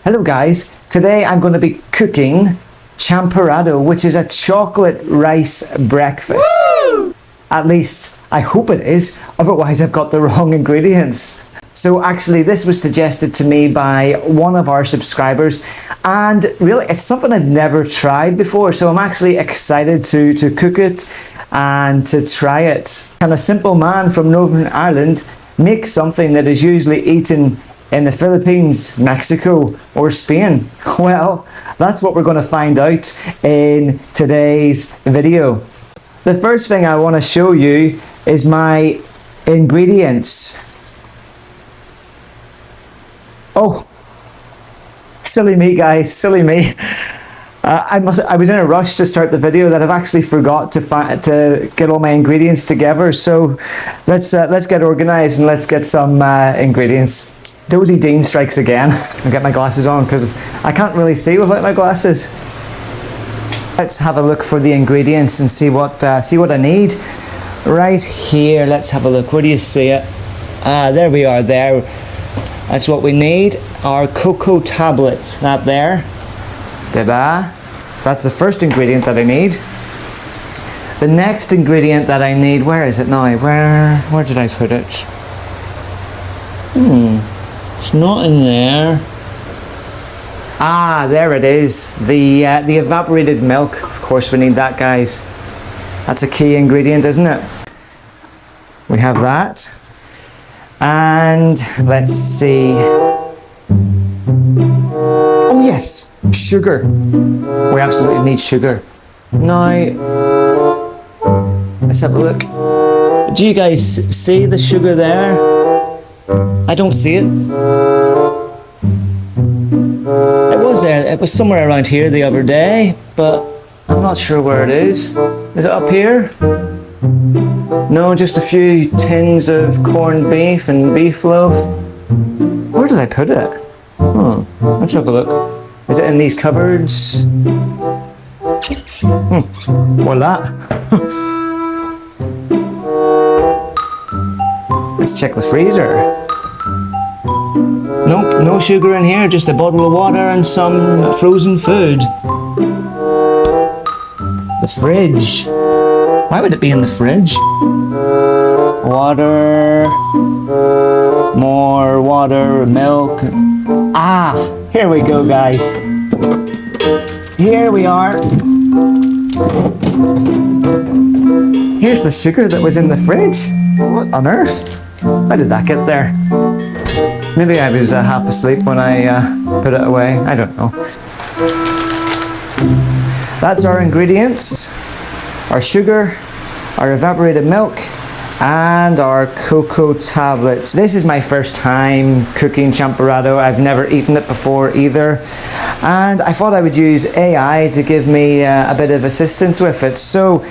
Hello guys, today I'm going to be cooking Champorado, which is a chocolate rice breakfast. Woo! At least I hope it is, otherwise I've got the wrong ingredients. So actually this was suggested to me by one of our subscribers, and really it's something I've never tried before, so I'm actually excited to cook it and to try it. Can a simple man from Northern Ireland make something that is usually eaten in the Philippines, Mexico, or Spain? Well, that's what we're going to find out in today's video. The first thing I want to show you is my ingredients. Oh, silly me guys, silly me. I was in a rush to start the video that I've actually forgot to get all my ingredients together. So let's get organized and let's get some ingredients. Dozy Dean strikes again. I'll get my glasses on because I can't really see without my glasses. Let's have a look for the ingredients and see what I need. Right here, let's have a look. Where do you see it? Ah, there we are there. That's what we need. Our cocoa tablet, that there. Diba? That's the first ingredient that I need. The next ingredient that I need, where is it now? Where did I put it? It's not in there. Ah, there it is. The evaporated milk. Of course we need that, guys. That's a key ingredient, isn't it? We have that. And let's see. Oh yes, sugar. We absolutely need sugar. Now, let's have a look. Do you guys see the sugar there? I don't see it. It was there. It was somewhere around here the other day, but I'm not sure where it is. Is it up here? No, just a few tins of corned beef and beef loaf. Where did I put it? Let's have a look. Is it in these cupboards? Voila. Let's check the freezer. Nope, no sugar in here, just a bottle of water and some frozen food. The fridge. Why would it be in the fridge? Water, more water, milk. Ah, here we go guys. Here we are. Here's the sugar that was in the fridge. What on earth? How did that get there? Maybe I was half asleep when I put it away. I don't know. That's our ingredients. Our sugar, our evaporated milk, and our cocoa tablets. This is my first time cooking Champorado. I've never eaten it before either. And I thought I would use AI to give me a bit of assistance with it. So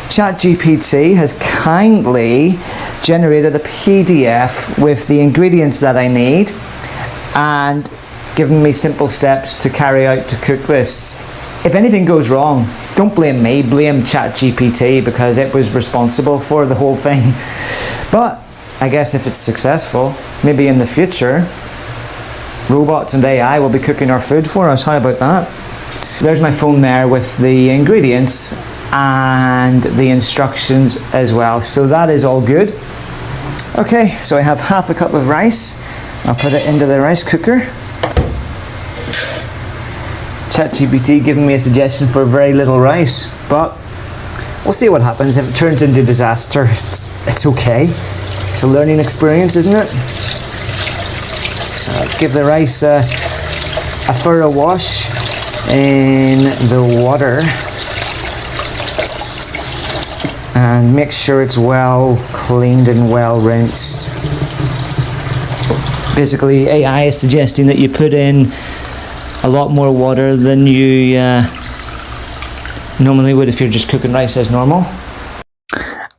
ChatGPT has kindly generated a PDF with the ingredients that I need and given me simple steps to carry out to cook this. If anything goes wrong, don't blame me, blame ChatGPT because it was responsible for the whole thing. But I guess if it's successful, maybe in the future, robots and AI will be cooking our food for us. How about that? There's my phone there with the ingredients and the instructions as well. So that is all good. Okay, so I have half a cup of rice. I'll put it into the rice cooker. ChatGPT giving me a suggestion for very little rice, but we'll see what happens. If it turns into disaster, it's okay. It's a learning experience, isn't it? So I'll give the rice a thorough wash in the water and make sure it's well cleaned and well rinsed. Basically, AI is suggesting that you put in a lot more water than you normally would if you're just cooking rice as normal.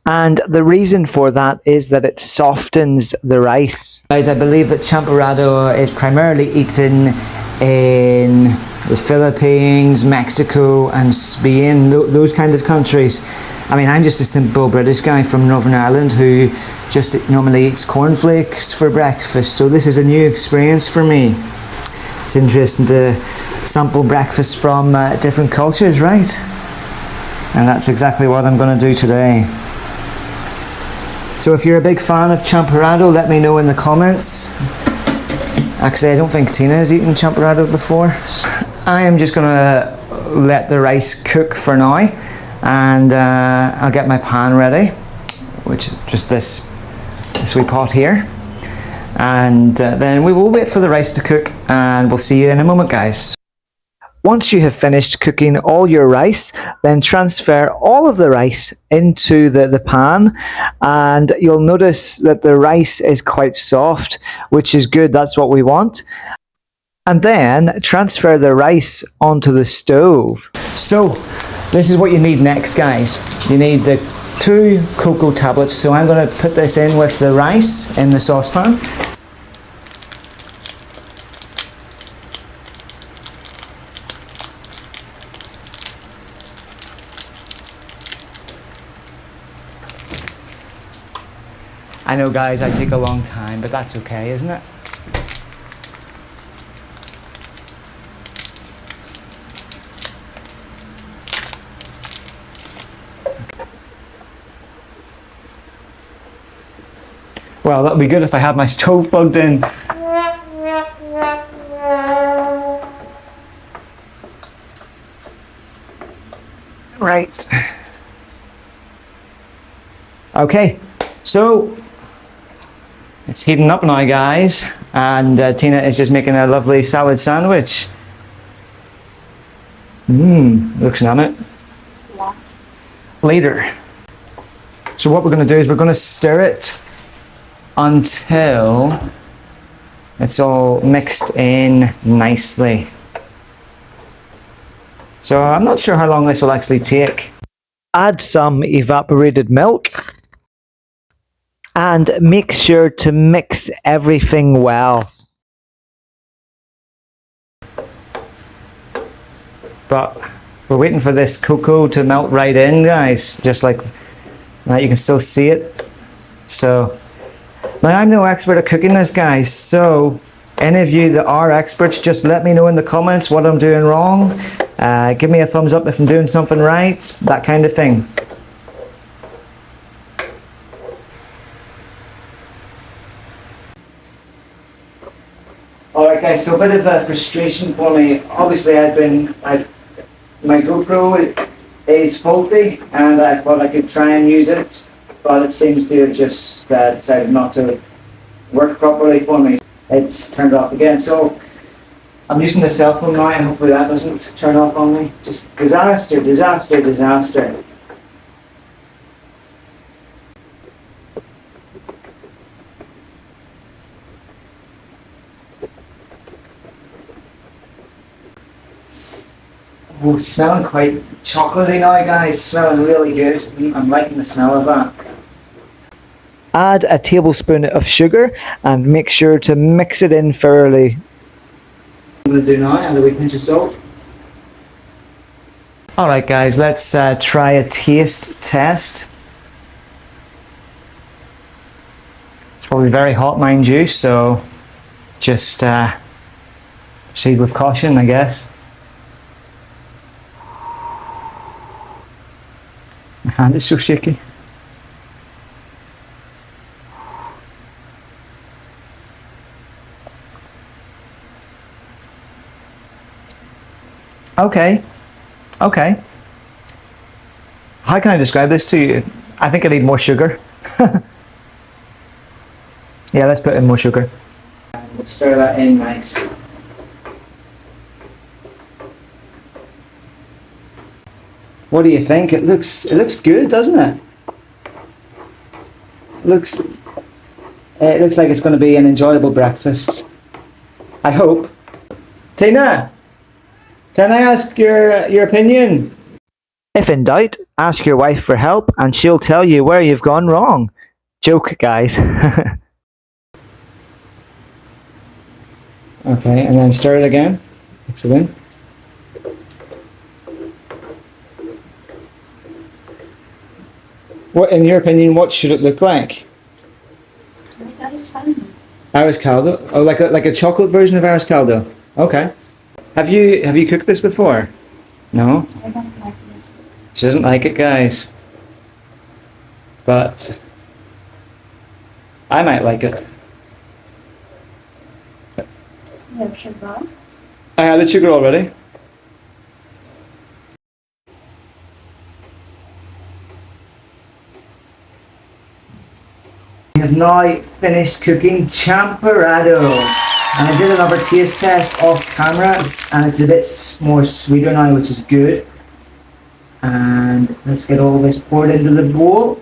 And the reason for that is that it softens the rice. Guys, I believe that Champorado is primarily eaten in the Philippines, Mexico and Spain, those kind of countries. I mean, I'm just a simple British guy from Northern Ireland who just normally eats cornflakes for breakfast, so this is a new experience for me. It's interesting to sample breakfast from different cultures, right? And that's exactly what I'm going to do today. So if you're a big fan of Champorado, let me know in the comments. Actually, I don't think Tina has eaten Champorado before. I am just going to let the rice cook for now, and I'll get my pan ready, which is just this wee pot here. And then we will wait for the rice to cook, and we'll see you in a moment, guys. Once you have finished cooking all your rice, then transfer all of the rice into the pan, and you'll notice that the rice is quite soft, which is good. That's what we want. And then transfer the rice onto the stove. So this is what you need next, guys. You need the 2 cocoa tablets. So I'm going to put this in with the rice in the saucepan. I know, guys, I take a long time, but that's okay, isn't it? Well, that would be good if I had my stove plugged in. Right. Okay, so it's heating up now, guys, and Tina is just making a lovely salad sandwich. Looks yummy. Yeah. Later. So what we're going to do is we're going to stir it until it's all mixed in nicely. So I'm not sure how long this will actually take. Add some evaporated milk. And make sure to mix everything well. But we're waiting for this cocoa to melt right in, guys. Just like that, you can still see it. So, now I'm no expert at cooking this, guys. So, any of you that are experts, just let me know in the comments what I'm doing wrong. Give me a thumbs up if I'm doing something right. That kind of thing. Alright, guys, so a bit of a frustration for me. Obviously my GoPro is faulty, and I thought I could try and use it, but it seems to have just decided not to work properly for me. It's turned off again, so I'm using the cell phone now, and hopefully that doesn't turn off on me. Just disaster, disaster, disaster. Oh, it's smelling quite chocolatey now, guys. Smelling really good. I'm liking the smell of that. Add a tablespoon of sugar and make sure to mix it in thoroughly. I'm going to do now, and a wee pinch of salt. Alright, guys, let's try a taste test. It's probably very hot, mind you, so just proceed with caution, I guess. My hand is so shaky. Okay. How can I describe this to you? I think I need more sugar. Yeah, let's put in more sugar. Stir that in nice. What do you think? It looks good, doesn't it? It looks like it's going to be an enjoyable breakfast. I hope. Tina, can I ask your opinion? If in doubt, ask your wife for help, and she'll tell you where you've gone wrong. Joke, guys. Okay, and then stir it again. Mix it in. What, in your opinion, what should it look like? Like Irish caldo. Irish caldo? Oh, like a chocolate version of Irish caldo? Okay. Have you cooked this before? No? I don't like this. She doesn't like it, guys. But I might like it. You have sugar. I added sugar already. We have now finished cooking champorado. And I did another taste test off camera and it's a bit more sweeter now, which is good. And let's get all this poured into the bowl.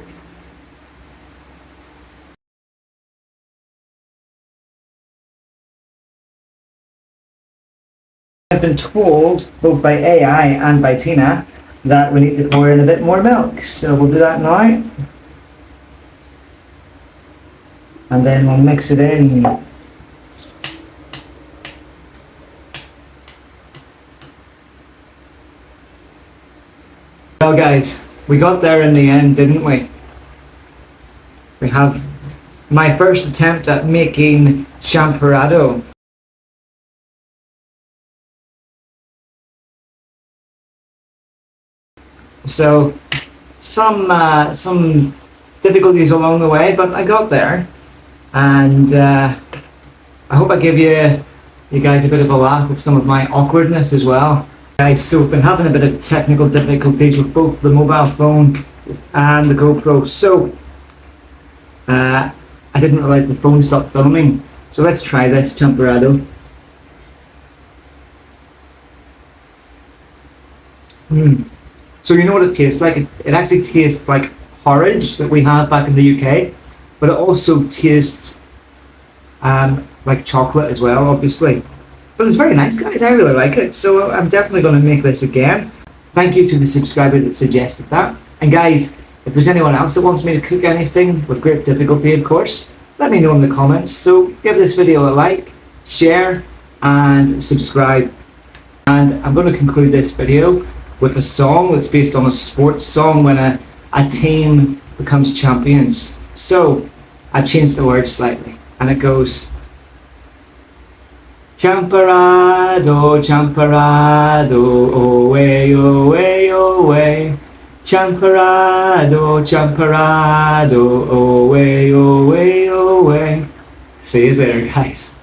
I've been told, both by AI and by Tina, that we need to pour in a bit more milk. So we'll do that now. And then we'll mix it in. Well guys, we got there in the end, didn't we? We have my first attempt at making champorado. So some difficulties along the way, but I got there, and I hope I give you guys a bit of a laugh with some of my awkwardness as well. Guys, so we've been having a bit of technical difficulties with both the mobile phone and the GoPro. So I didn't realise the phone stopped filming. So let's try this champorado. So you know what it tastes like? It actually tastes like porridge that we have back in the UK, but it also tastes like chocolate as well, obviously. But it's very nice, guys. I really like it, so I'm definitely going to make this again. Thank you to the subscriber that suggested that. And guys, if there's anyone else that wants me to cook anything, with great difficulty of course, let me know in the comments. So give this video a like, share, and subscribe. And I'm going to conclude this video with a song that's based on a sports song when a team becomes champions. So I've changed the words slightly, and it goes: Champorado, champorado, away, away, away. Champorado, champorado, away, away, away. See you there, guys.